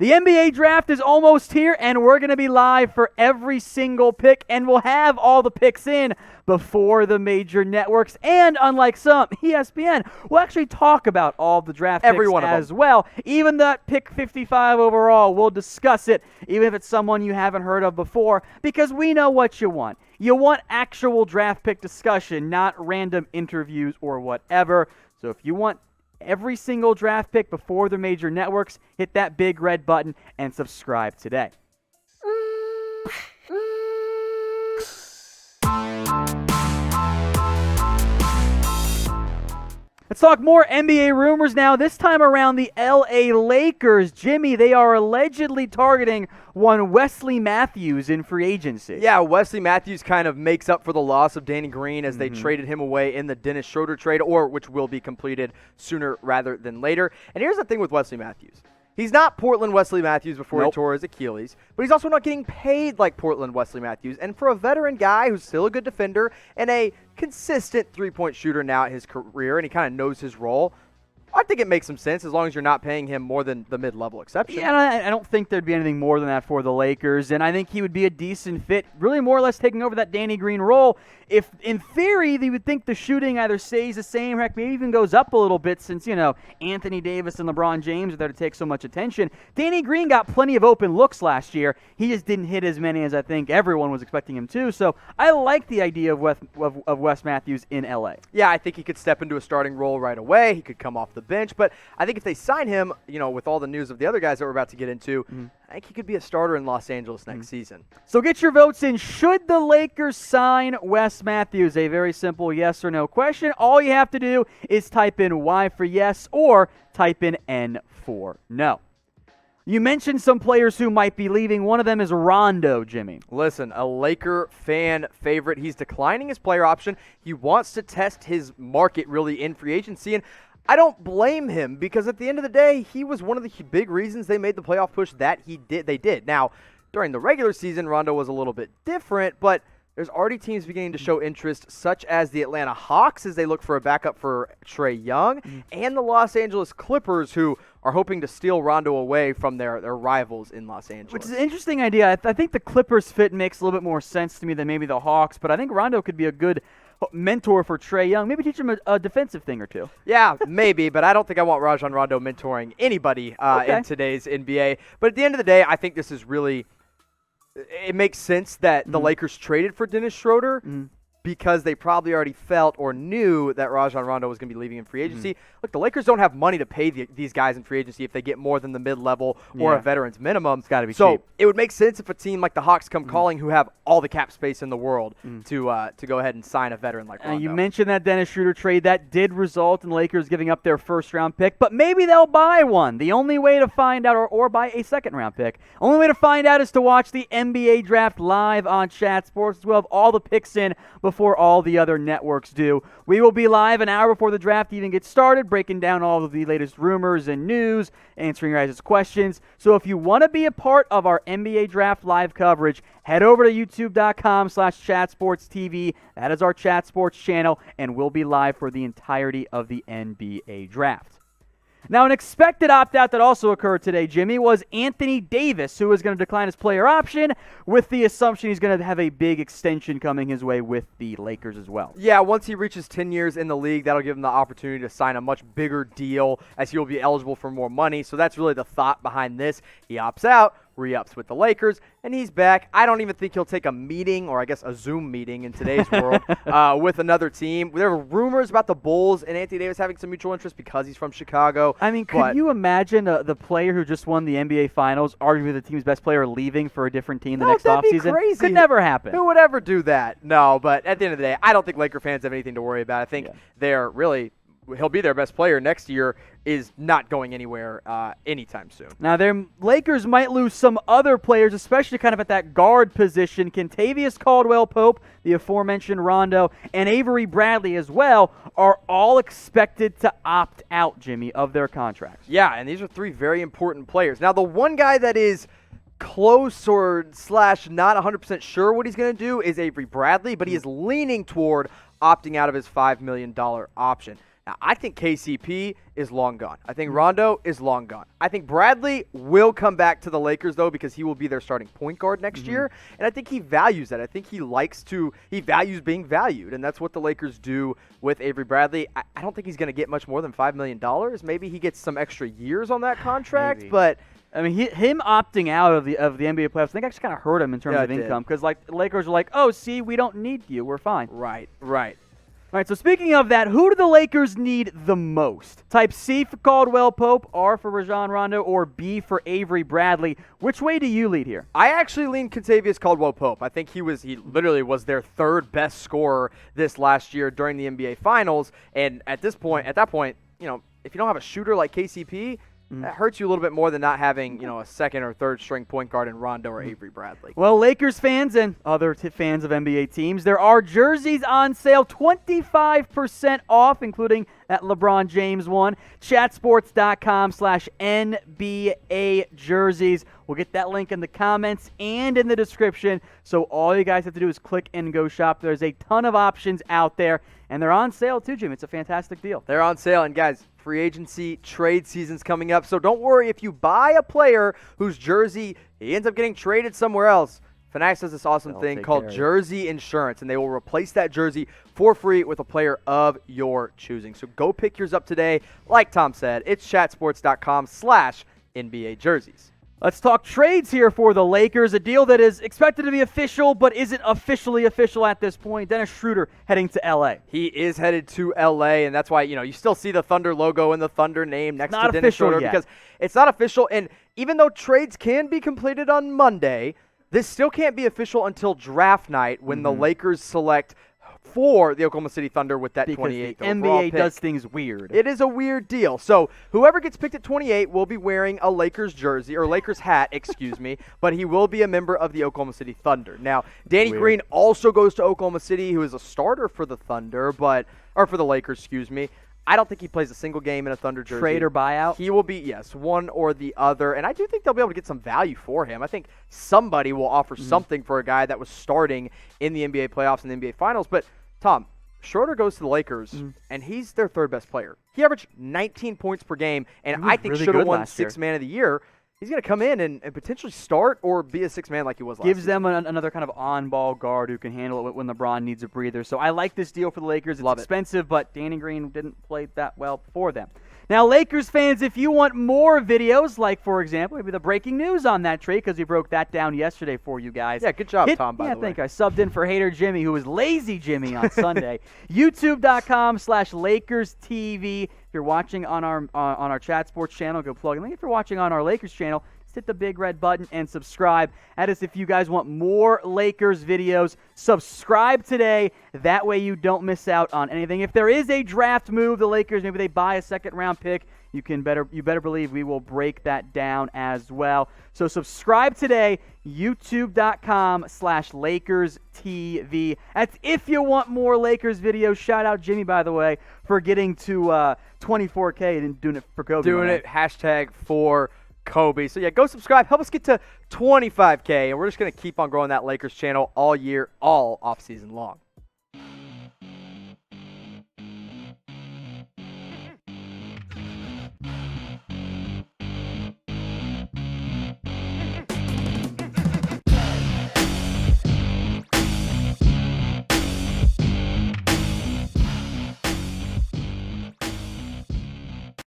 The NBA draft is almost here, and we're going to be live for every single pick, and we'll have all the picks in before the major networks. And unlike some, ESPN will actually talk about all the draft picks as well. Even that pick 55 overall, we'll discuss it, even if it's someone you haven't heard of before, because we know what you want. You want actual draft pick discussion, not random interviews or whatever. So if you want every single draft pick before the major networks, hit that big red button and subscribe today. Let's talk more NBA rumors now. This time around, the LA Lakers. Jimmy, they are allegedly targeting one Wesley Matthews in free agency. Yeah, Wesley Matthews kind of makes up for the loss of Danny Green as they traded him away in the Dennis Schroder trade, or which will be completed sooner rather than later. And here's the thing with Wesley Matthews. He's not Portland Wesley Matthews before he tore his Achilles, but he's also not getting paid like Portland Wesley Matthews. And for a veteran guy who's still a good defender and a consistent three-point shooter now at his career, and he kind of knows his role, I think it makes some sense as long as you're not paying him more than the mid-level exception. Yeah, I don't think there'd be anything more than that for the Lakers, and I think he would be a decent fit, really more or less taking over that Danny Green role. If, in theory, you would think the shooting either stays the same, heck, maybe even goes up a little bit since, Anthony Davis and LeBron James are there to take so much attention. Danny Green got plenty of open looks last year. He just didn't hit as many as I think everyone was expecting him to, so I like the idea of Wes Matthews in L.A. Yeah, I think he could step into a starting role right away. He could come off the bench, but I think if they sign him, with all the news of the other guys that we're about to get into, I think he could be a starter in Los Angeles next season. So get your votes in. Should the Lakers sign Wes Matthews? A very simple yes or no question. All you have to do is type in Y for yes or type in N for no. You mentioned some players who might be leaving. One of them is Rondo, Jimmy. Listen, a Laker fan favorite. He's declining his player option. He wants to test his market really in free agency, and I don't blame him because at the end of the day, he was one of the big reasons they made the playoff push that they did. Now, during the regular season, Rondo was a little bit different, but there's already teams beginning to show interest, such as the Atlanta Hawks as they look for a backup for Trae Young, and the Los Angeles Clippers, who are hoping to steal Rondo away from their rivals in Los Angeles. Which is an interesting idea. I think the Clippers fit makes a little bit more sense to me than maybe the Hawks, but I think Rondo could be a good mentor for Trae Young. Maybe teach him a defensive thing or two. Yeah, maybe, but I don't think I want Rajon Rondo mentoring anybody in today's NBA. But at the end of the day, I think this is really – it makes sense that the Lakers traded for Dennis Schroder because they probably already felt or knew that Rajon Rondo was going to be leaving in free agency. Look, the Lakers don't have money to pay these guys in free agency if they get more than the mid-level or a veteran's minimum. It's got to be cheap. So it would make sense if a team like the Hawks come calling who have all the cap space in the world to go ahead and sign a veteran like Rondo. You mentioned that Dennis Schroder trade. That did result in the Lakers giving up their first-round pick, but maybe they'll buy one. The only way to find out, or buy a second-round pick, only way to find out is to watch the NBA draft live on Chat Sports. We'll have all the picks in before all the other networks do. We will be live an hour before the draft even gets started, breaking down all of the latest rumors and news, answering your guys' questions. So if you want to be a part of our NBA draft live coverage, head over to youtube.com/chatsportstv. That is our Chat Sports channel, and we'll be live for the entirety of the NBA draft. Now, an expected opt-out that also occurred today, Jimmy, was Anthony Davis, who is going to decline his player option with the assumption he's going to have a big extension coming his way with the Lakers as well. Yeah, once he reaches 10 years in the league, that'll give him the opportunity to sign a much bigger deal as he will be eligible for more money. So that's really the thought behind this. He opts out, re-ups with the Lakers, and he's back. I don't even think he'll take a meeting, or I guess a Zoom meeting in today's world, with another team. There were rumors about the Bulls and Anthony Davis having some mutual interest because he's from Chicago. I mean, could you imagine the player who just won the NBA Finals, arguably the team's best player, leaving for a different team the next offseason? Crazy. Could never happen. Who would ever do that? No, but at the end of the day, I don't think Laker fans have anything to worry about. I think they're really – he'll be their best player next year, is not going anywhere anytime soon. Now, their Lakers might lose some other players, especially kind of at that guard position. Kentavious Caldwell-Pope, the aforementioned Rondo, and Avery Bradley as well are all expected to opt out, Jimmy, of their contracts. Yeah, and these are three very important players. Now, the one guy that is close or / not 100% sure what he's going to do is Avery Bradley, but he is leaning toward opting out of his $5 million option. Now, I think KCP is long gone. I think Rondo is long gone. I think Bradley will come back to the Lakers, though, because he will be their starting point guard next year. And I think he values that. I think he values being valued. And that's what the Lakers do with Avery Bradley. I don't think he's going to get much more than $5 million. Maybe he gets some extra years on that contract, but I mean, him opting out of the NBA playoffs, I think actually kind of hurt him in terms of income, because like the Lakers are like, oh, see, we don't need you, we're fine. Right. All right, so speaking of that, who do the Lakers need the most? Type C for Caldwell-Pope, R for Rajon Rondo, or B for Avery Bradley. Which way do you lead here? I actually lean Kentavious Caldwell-Pope. I think he literally was their third best scorer this last year during the NBA Finals. And at that point, if you don't have a shooter like KCP, that hurts you a little bit more than not having, a second or third string point guard in Rondo or Avery Bradley. Well, Lakers fans and other fans of NBA teams, there are jerseys on sale, 25% off, including that LeBron James one. Chatsports.com/NBA jerseys. We'll get that link in the comments and in the description. So all you guys have to do is click and go shop. There's a ton of options out there, and they're on sale too, Jim. It's a fantastic deal. They're on sale, and guys, free agency trade season's coming up, so don't worry if you buy a player whose jersey he ends up getting traded somewhere else. Fanatics does this awesome thing called jersey insurance, and they will replace that jersey for free with a player of your choosing. So go pick yours up today. Like Tom said, it's chatsports.com/NBA jerseys. Let's talk trades here for the Lakers, a deal that is expected to be official but isn't officially official at this point. Dennis Schroder heading to L.A. He is headed to L.A., and that's why, you still see the Thunder logo and the Thunder name next to Dennis Schroder because it's not official. And even though trades can be completed on Monday, this still can't be official until draft night when the Lakers select for the Oklahoma City Thunder with that 28th the overall NBA pick. does things weird. It is a weird deal. So whoever gets picked at 28 will be wearing a Lakers jersey, or Lakers hat, excuse me, but he will be a member of the Oklahoma City Thunder. Now, Danny Green also goes to Oklahoma City, who is a starter for the Thunder, or for the Lakers, excuse me. I don't think he plays a single game in a Thunder jersey. Trade or buyout? He will be, yes, one or the other. And I do think they'll be able to get some value for him. I think somebody will offer something for a guy that was starting in the NBA playoffs and the NBA Finals. But, Tom, Schroeder goes to the Lakers, and he's their third best player. He averaged 19 points per game, and I think should have won Sixth Man of the Year. He's going to come in and potentially start or be a sixth man like he was last Gives season. them another kind of on-ball guard who can handle it when LeBron needs a breather. So I like this deal for the Lakers. It's expensive, but Danny Green didn't play that well for them. Now, Lakers fans, if you want more videos, like, for example, maybe the breaking news on that trade, because we broke that down yesterday for you guys. Yeah, good job, Tom, by the way. Yeah, thank you. I subbed in for Hater Jimmy, who was Lazy Jimmy on Sunday. YouTube.com/LakersTV. If you're watching on our Chat Sports channel, go plug in. If you're watching on our Lakers channel, just hit the big red button and subscribe. That is if you guys want more Lakers videos. Subscribe today. That way you don't miss out on anything. If there is a draft move, the Lakers, maybe they buy a second-round pick, you better believe we will break that down as well. So subscribe today, youtube.com/LakersTV. That's if you want more Lakers videos. Shout out Jimmy, by the way, for getting to 24K and doing it for Kobe. Doing it, hashtag for Kobe. So, yeah, go subscribe. Help us get to 25K, and we're just going to keep on growing that Lakers channel all year, all offseason long.